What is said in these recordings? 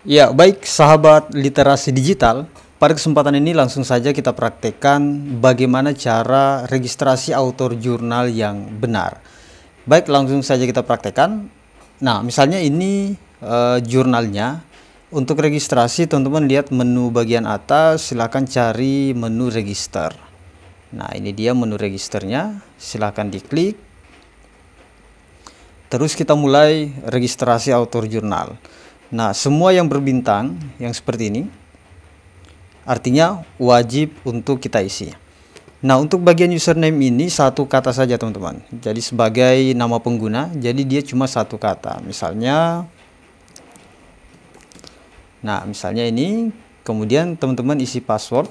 Ya, baik sahabat literasi digital. Pada kesempatan ini langsung saja kita praktekkan bagaimana cara registrasi author jurnal yang benar. Baik, langsung saja kita praktekkan. Nah, misalnya ini jurnalnya. Untuk registrasi, teman-teman lihat menu bagian atas, silakan cari menu register. Nah, ini dia menu registernya, silakan diklik. Terus kita mulai registrasi author jurnal. Nah, semua yang berbintang, yang seperti ini, artinya wajib untuk kita isi. Nah, untuk bagian username ini satu kata saja, teman-teman. Jadi sebagai nama pengguna, jadi dia cuma satu kata. Misalnya ini, kemudian teman-teman isi password.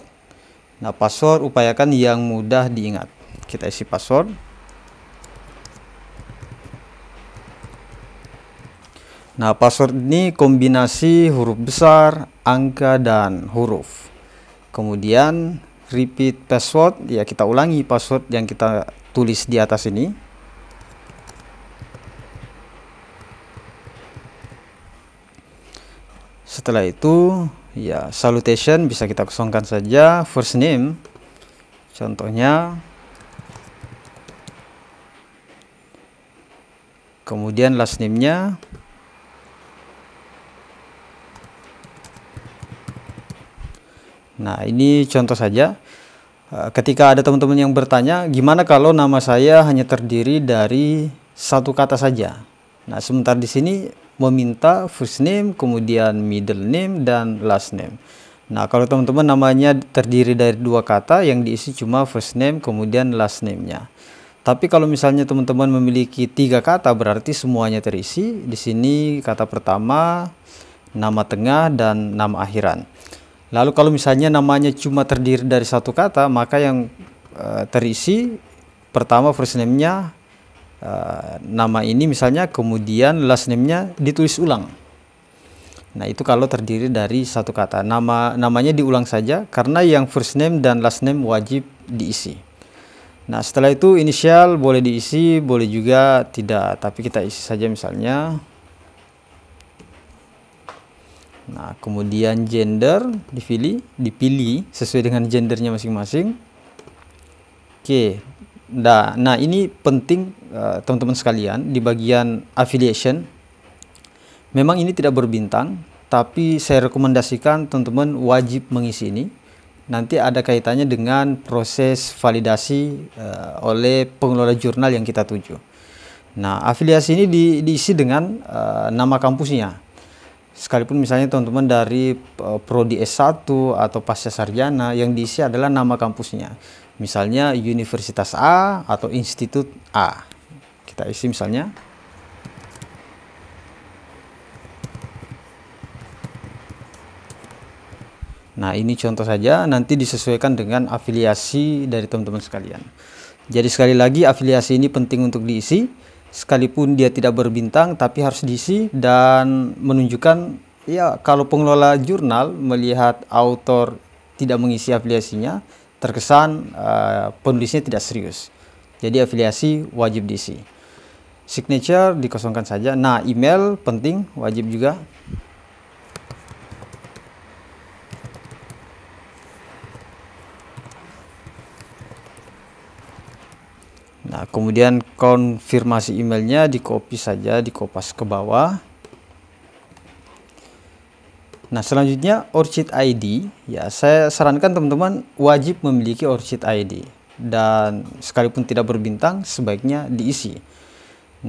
Nah, password upayakan yang mudah diingat. Kita isi password. Nah, password ini kombinasi huruf besar, angka, dan huruf. Kemudian repeat password, ya kita ulangi password yang kita tulis di atas ini. Setelah itu, ya salutation bisa kita kosongkan saja. First name, contohnya. Kemudian last name-nya. Nah, ini contoh saja. Ketika ada teman-teman yang bertanya, gimana kalau nama saya hanya terdiri dari satu kata saja? Nah, sebentar di sini meminta first name, kemudian middle name, dan last name. Nah, kalau teman-teman namanya terdiri dari dua kata, yang diisi cuma first name, kemudian last name-nya. Tapi kalau misalnya teman-teman memiliki tiga kata, berarti semuanya terisi. Di sini kata pertama, nama tengah, dan nama akhiran. Lalu kalau misalnya namanya cuma terdiri dari satu kata, maka yang terisi pertama first name-nya, nama ini misalnya, kemudian last name-nya ditulis ulang. Nah, itu kalau terdiri dari satu kata. Namanya diulang saja karena yang first name dan last name wajib diisi. Nah, setelah itu inisial boleh diisi, boleh juga tidak, tapi kita isi saja misalnya. Nah, kemudian gender dipilih sesuai dengan gendernya masing-masing. Oke. Nah, ini penting teman-teman sekalian di bagian affiliation. Memang ini tidak berbintang, tapi saya rekomendasikan teman-teman wajib mengisi ini. Nanti ada kaitannya dengan proses validasi oleh pengelola jurnal yang kita tuju. Nah, afiliasi ini diisi dengan nama kampusnya. Sekalipun misalnya teman-teman dari prodi S1 atau pasca sarjana, yang diisi adalah nama kampusnya. Misalnya Universitas A atau Institut A. Kita isi misalnya. Nah, ini contoh saja, nanti disesuaikan dengan afiliasi dari teman-teman sekalian. Jadi sekali lagi, afiliasi ini penting untuk diisi. Sekalipun dia tidak berbintang, tapi harus diisi dan menunjukkan, ya kalau pengelola jurnal melihat author tidak mengisi afiliasinya, terkesan penulisnya tidak serius. Jadi afiliasi wajib diisi. Signature dikosongkan saja. Nah, email penting, wajib juga. Nah, kemudian konfirmasi emailnya di copy saja, di kopas ke bawah. Nah, selanjutnya ORCID ID. Ya, saya sarankan teman-teman wajib memiliki ORCID ID. Dan sekalipun tidak berbintang, sebaiknya diisi.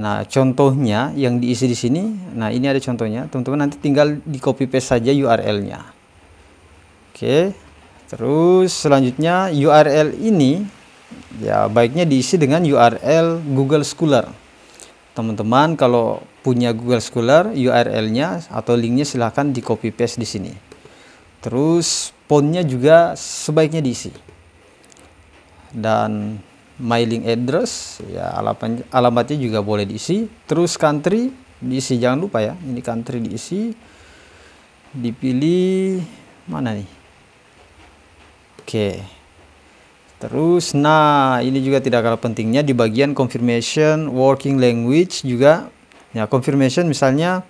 Nah, contohnya yang diisi di sini. Nah, ini ada contohnya. Teman-teman nanti tinggal di copy paste saja URL-nya. Oke. Terus selanjutnya URL ini, ya baiknya diisi dengan URL Google Scholar. Teman-teman kalau punya Google Scholar, URL-nya atau linknya silahkan di copy paste di sini. Terus fontnya juga sebaiknya diisi. Dan mailing address, ya alamatnya juga boleh diisi. Terus country diisi, jangan lupa ya, ini country diisi. Dipilih mana nih? Oke. Terus, nah ini juga tidak kalah pentingnya di bagian confirmation working language juga. Ya, confirmation misalnya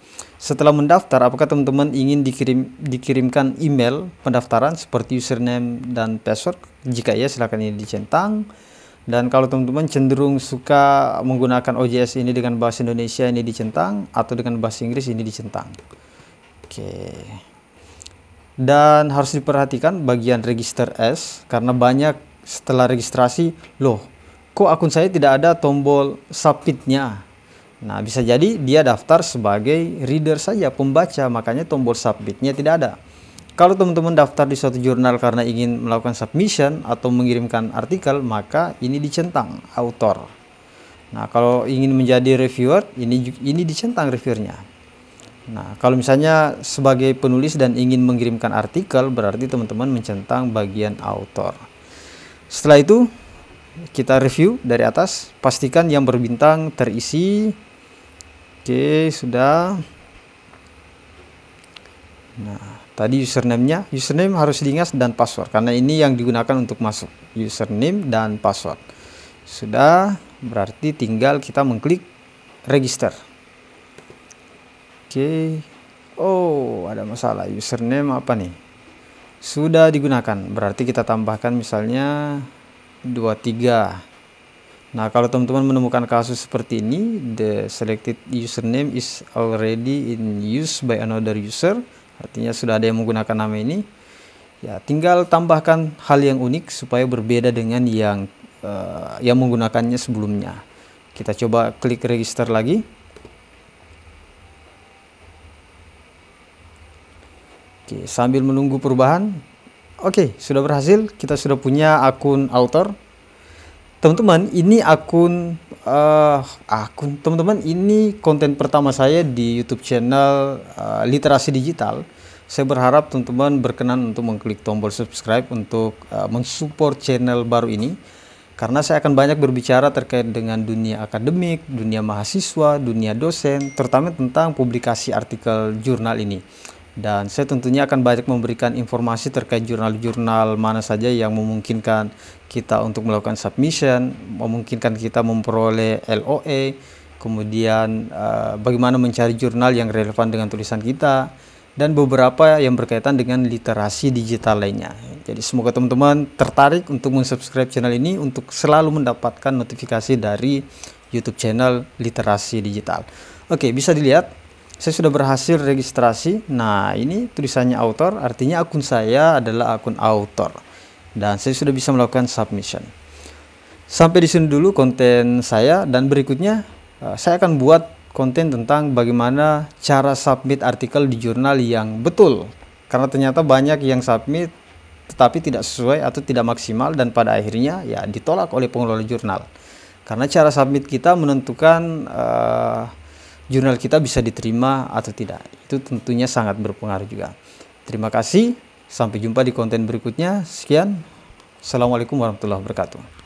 Setelah mendaftar, apakah teman-teman ingin dikirimkan email pendaftaran seperti username dan password? Jika iya, silakan ini dicentang. Dan kalau teman-teman cenderung suka menggunakan OJS ini dengan bahasa Indonesia, ini dicentang, atau dengan bahasa Inggris, ini dicentang. Oke. Dan harus diperhatikan bagian register as, karena banyak setelah registrasi, loh, kok akun saya tidak ada tombol submit-nya. Nah, bisa jadi dia daftar sebagai reader saja, pembaca, makanya tombol submit-nya tidak ada. Kalau teman-teman daftar di suatu jurnal karena ingin melakukan submission atau mengirimkan artikel, maka ini dicentang author. Nah, kalau ingin menjadi reviewer, ini dicentang reviewernya. Nah, kalau misalnya sebagai penulis dan ingin mengirimkan artikel, berarti teman-teman mencentang bagian author. Setelah itu, kita review dari atas, pastikan yang berbintang terisi. Oke, sudah. Nah, tadi username-nya, username harus diingat dan password, karena ini yang digunakan untuk masuk, username dan password. Sudah, berarti tinggal kita mengklik register. Oke, oh ada masalah, username apa nih? Sudah digunakan, berarti kita tambahkan misalnya 23. Nah, kalau teman-teman menemukan kasus seperti ini, the selected username is already in use by another user, artinya sudah ada yang menggunakan nama ini, ya tinggal tambahkan hal yang unik supaya berbeda dengan yang menggunakannya sebelumnya. Kita coba klik register lagi. Oke, sambil menunggu perubahan. Oke, sudah berhasil, kita sudah punya akun author. Teman-teman, ini teman-teman, ini konten pertama saya di YouTube channel Literasi Digital. Saya berharap teman-teman berkenan untuk mengklik tombol subscribe untuk mensupport channel baru ini, karena saya akan banyak berbicara terkait dengan dunia akademik, dunia mahasiswa, dunia dosen, terutama tentang publikasi artikel jurnal ini. Dan saya tentunya akan banyak memberikan informasi terkait jurnal-jurnal mana saja yang memungkinkan kita untuk melakukan submission, memungkinkan kita memperoleh LOE, kemudian bagaimana mencari jurnal yang relevan dengan tulisan kita, dan beberapa yang berkaitan dengan literasi digital lainnya. Jadi semoga teman-teman tertarik untuk mensubscribe channel ini untuk selalu mendapatkan notifikasi dari YouTube channel Literasi Digital. Oke, bisa dilihat saya sudah berhasil registrasi. Nah, ini tulisannya author, artinya akun saya adalah akun author. Dan saya sudah bisa melakukan submission. Sampai di sini dulu konten saya, dan berikutnya saya akan buat konten tentang bagaimana cara submit artikel di jurnal yang betul. Karena ternyata banyak yang submit tetapi tidak sesuai atau tidak maksimal, dan pada akhirnya ya ditolak oleh pengelola jurnal. Karena cara submit kita menentukan jurnal kita bisa diterima atau tidak. Itu tentunya sangat berpengaruh juga. Terima kasih, sampai jumpa di konten berikutnya. Sekian, Assalamualaikum warahmatullahi wabarakatuh.